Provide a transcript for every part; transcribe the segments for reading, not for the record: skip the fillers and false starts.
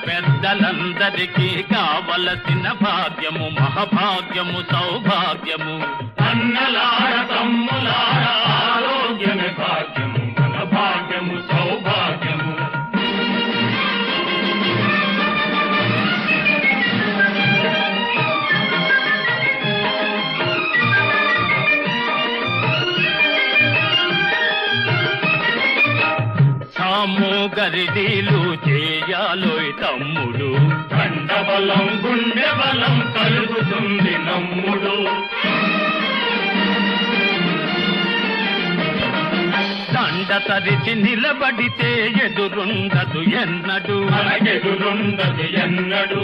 పెద్దలందరికీ కావలసిన భాగ్యము మహాభాగ్యము సౌభాగ్యము. అన్నలార తమ్ములార ఆరోగ్యమే భాగ్యము మన భాగ్యము సౌభాగ్యము. గరిడీలు చేయాలోయ్ తమ్ముడు, కండబలం గుండె బలం కలుగుతుంది నమ్ముడు. దండ తరిచి నిలబడితే ఎదురుండదు ఎన్నడు, మనకెదురుండదు ఎన్నడు.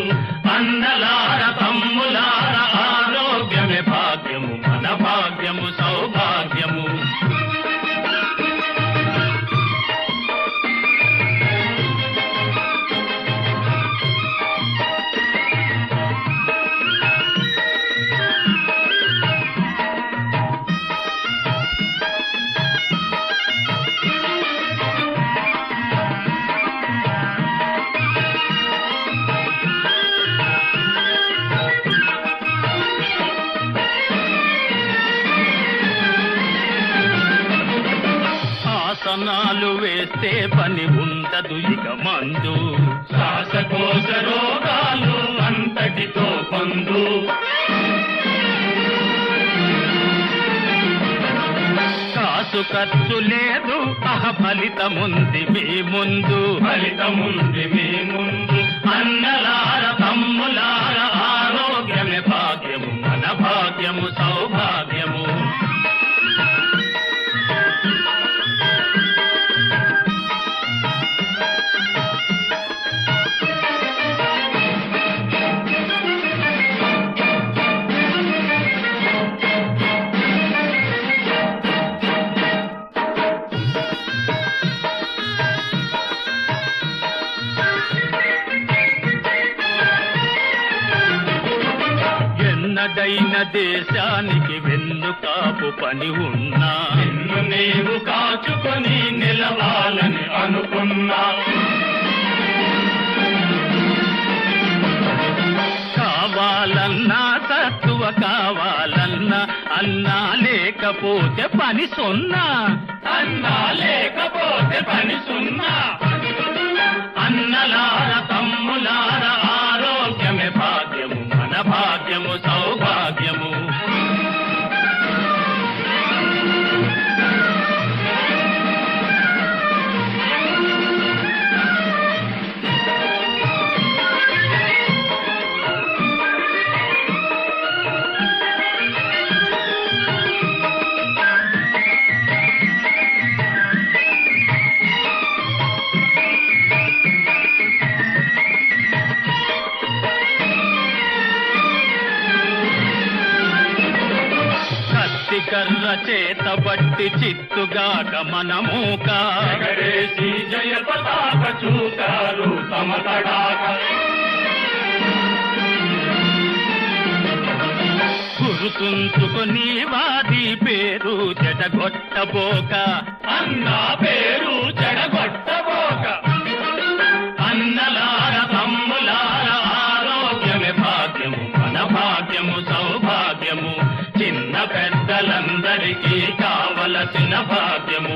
అన్నలార తమ్ములార ఆరోగ్యమే భాగ్యము మన భాగ్యము సౌభాగ్యము. ఆసనాలు వేస్తే పని ఉండదు ఇక మందు, శ్వాసకోశ రోగాలు అంతటితో పందు. కాసు ఖర్చు లేదు ఫలితముంది మీ ముందు, ఫలితముంది మీ ముందు. అన్నలార తమ్ములార ఆరోగ్యమే భాగ్యము మన భాగ్యము సౌభాగ్యము. ఎన్నడైన దేశానికి వెన్నుకాపు పని ఉన్నా, నిన్ను నీవు కాచుకొని నిలవాలని అనుకున్నా. కావాలన్నా తత్వ కావాలన్నా అన్నా లేకపోతే పని సున్నా, అన్నా లేకపోతే పని సున్నా. అన్నలార తమ్ములార ఆరోగ్యమే భాగ్యము మన భాగ్యము సౌభాగ్యము. కర్ర చేత బట్టి చిత్తుగాక మనమూక, ఎగరేసి జయ పతాక చూతారు తమ తడాక. గురుతుంచుకొని వాది పేరు చెడగొట్టబోక, అన్నా పేరు చెడగొట్టబోక. అన్నలార తమ్ములార ఆరోగ్యమే భాగ్యము మన భాగ్యము సౌభాగ్యము. చిన్న పెద్దలందరికీ కావలసిన భాగ్యము